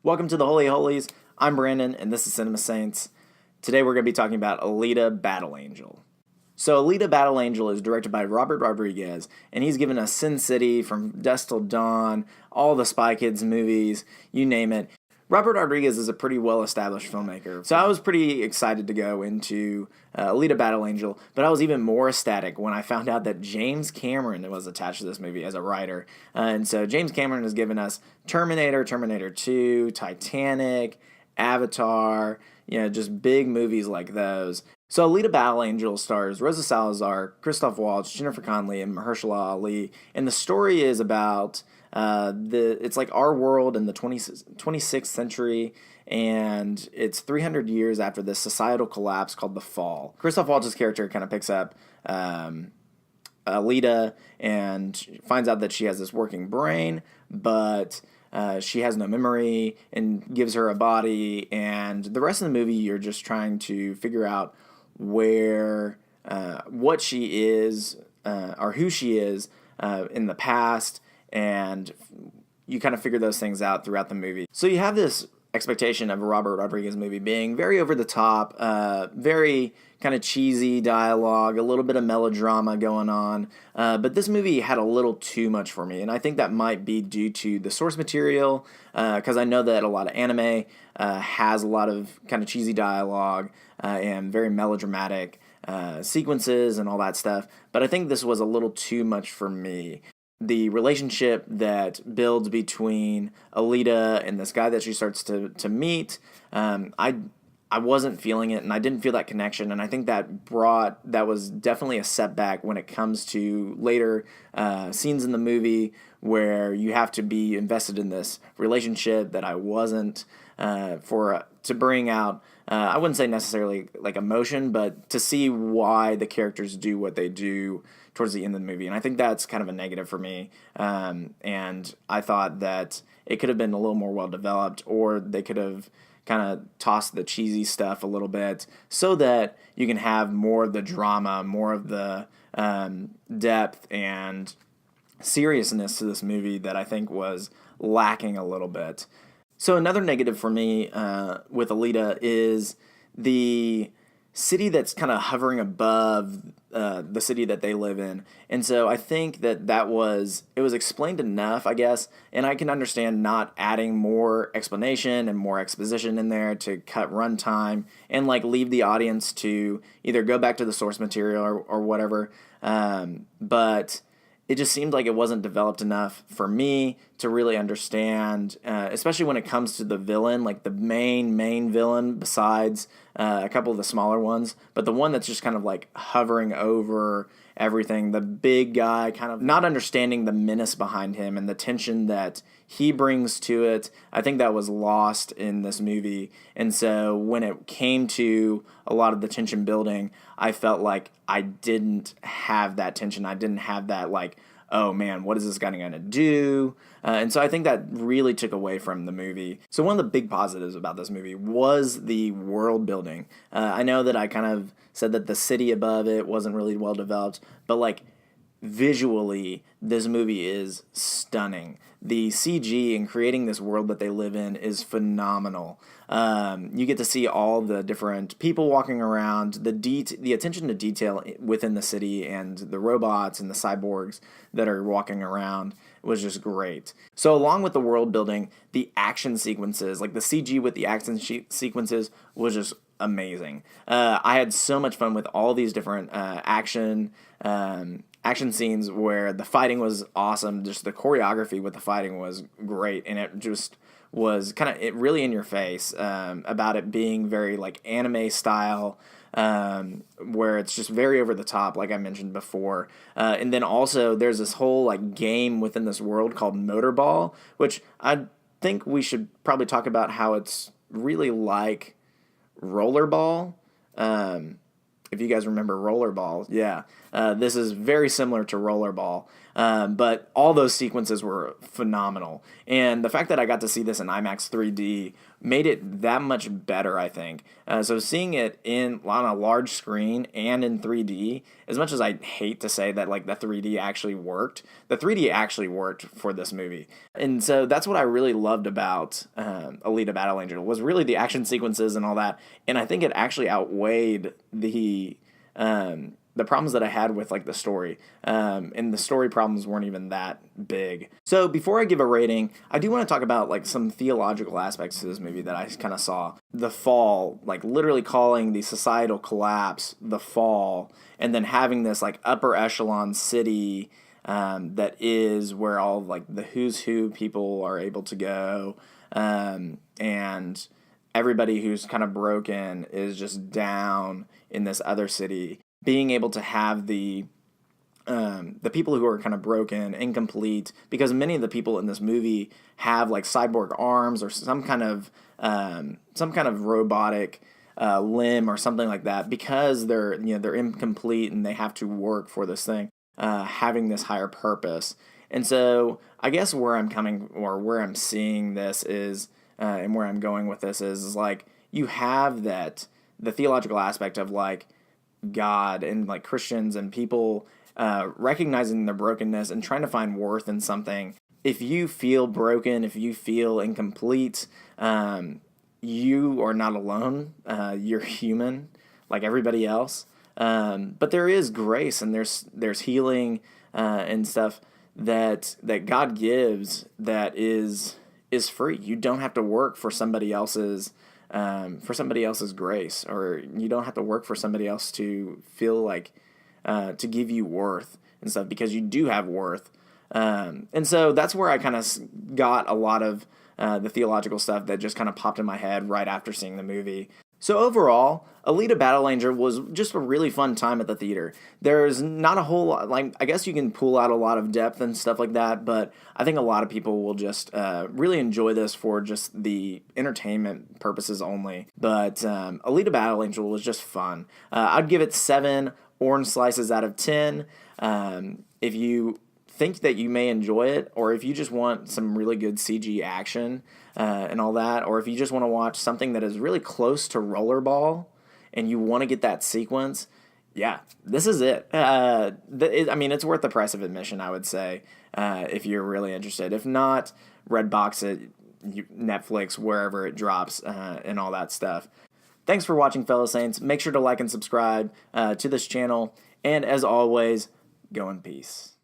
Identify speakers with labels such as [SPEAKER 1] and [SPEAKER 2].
[SPEAKER 1] Welcome to the Holy Holies. I'm Brandon, and this is Cinema Saints. Today we're going to be talking about Alita Battle Angel. So Alita Battle Angel is directed by Robert Rodriguez, and he's given us Sin City, From Dusk Till Dawn, all the Spy Kids movies, you name it. Robert Rodriguez is a pretty well-established filmmaker, so I was pretty excited to go into Alita Battle Angel, but I was even more ecstatic when I found out that James Cameron was attached to this movie as a writer. And so James Cameron has given us Terminator, Terminator 2, Titanic, Avatar, just big movies like those. So Alita Battle Angel stars Rosa Salazar, Christoph Waltz, Jennifer Connelly, and Mahershala Ali, and the story is about it's like our world in the 26th century, and it's 300 years after this societal collapse called the Fall. Christoph Waltz's character kind of picks up Alita and finds out that she has this working brain, but she has no memory, and gives her a body, and the rest of the movie you're just trying to figure out what she is, or who she is in the past, and you kind of figure those things out throughout the movie. So you have this expectation of a Robert Rodriguez movie being very over the top, very kind of cheesy dialogue, a little bit of melodrama going on. But this movie had a little too much for me, and I think that might be due to the source material, because I know that a lot of anime has a lot of kind of cheesy dialogue and very melodramatic sequences and all that stuff. But I think this was a little too much for me. The relationship that builds between Alita and this guy that she starts to meet, I wasn't feeling it, and I didn't feel that connection, and I think that was definitely a setback when it comes to later scenes in the movie where you have to be invested in this relationship that I wasn't, to bring out, I wouldn't say necessarily like emotion, but to see why the characters do what they do towards the end of the movie. And I think that's kind of a negative for me. And I thought that it could have been a little more well-developed, or they could have kind of tossed the cheesy stuff a little bit so that you can have more of the drama, more of the depth and seriousness to this movie that I think was lacking a little bit. So another negative for me with Alita is the city that's kind of hovering above the city that they live in. And so I think it was explained enough, I guess, and I can understand not adding more explanation and more exposition in there to cut runtime and like leave the audience to either go back to the source material or whatever. But it just seemed like it wasn't developed enough for me to really understand, especially when it comes to the villain, like the main villain besides a couple of the smaller ones. But the one that's just kind of like hovering over everything, the big guy, kind of not understanding the menace behind him and the tension that he brings to it, I think that was lost in this movie. And so when it came to a lot of the tension building, I felt like I didn't have that tension. I didn't have that like, oh man, what is this guy going to do? And so I think that really took away from the movie. So one of the big positives about this movie was the world building. I know that I kind of said that the city above it wasn't really well developed, but like visually, this movie is stunning. The CG in creating this world that they live in is phenomenal. You get to see all the different people walking around, the attention to detail within the city, and the robots and the cyborgs that are walking around was just great. So along with the world building, the action sequences, like the CG with the action sequences, was just amazing. I had so much fun with all these different action scenes where the fighting was awesome. Just the choreography with the fighting was great, and it just was kind of really in your face about it being very like anime style, where it's just very over the top, like I mentioned before. And then also there's this whole like game within this world called Motorball, which I think we should probably talk about how it's really like Rollerball. If you guys remember Rollerball, yeah. This is very similar to Rollerball. But all those sequences were phenomenal. And the fact that I got to see this in IMAX 3D made it that much better, I think. So seeing it on a large screen and in 3D, as much as I hate to say that like the 3D actually worked, the 3D actually worked for this movie. And so that's what I really loved about Alita Battle Angel, was really the action sequences and all that. And I think it actually outweighed the problems that I had with like the story, and the story problems weren't even that big. So before I give a rating, I do want to talk about like some theological aspects to this movie that I kind of saw. The fall, like literally calling the societal collapse the fall, and then having this like upper echelon city that is where all like the who's who people are able to go, and everybody who's kind of broken is just down in this other city. Being able to have the people who are kind of broken, incomplete, because many of the people in this movie have like cyborg arms or some kind of robotic limb or something like that, because they're incomplete and they have to work for this thing, having this higher purpose. And so I guess where I'm seeing this is, and where I'm going with this is like, you have the theological aspect of like God and like Christians and people recognizing their brokenness and trying to find worth in something. If you feel broken, if you feel incomplete, you are not alone. You're human like everybody else. But there is grace and there's healing and stuff that God gives that is free. You don't have to work for somebody else's grace, or you don't have to work for somebody else to feel like to give you worth and stuff, because you do have worth. And so that's where I kind of got a lot of the theological stuff that just kind of popped in my head right after seeing the movie. So overall, Alita Battle Angel was just a really fun time at the theater. There's not a whole lot, like, I guess you can pull out a lot of depth and stuff like that, but I think a lot of people will just really enjoy this for just the entertainment purposes only. But Alita Battle Angel was just fun. I'd give it 7 orange slices out of 10. If you think that you may enjoy it, or if you just want some really good CG action and all that, or if you just want to watch something that is really close to Rollerball and you want to get that sequence, yeah, this is it. It's worth the price of admission, I would say, if you're really interested. If not, Redbox it, Netflix, wherever it drops, and all that stuff. Thanks for watching, fellow Saints. Make sure to like and subscribe to this channel, and as always, go in peace.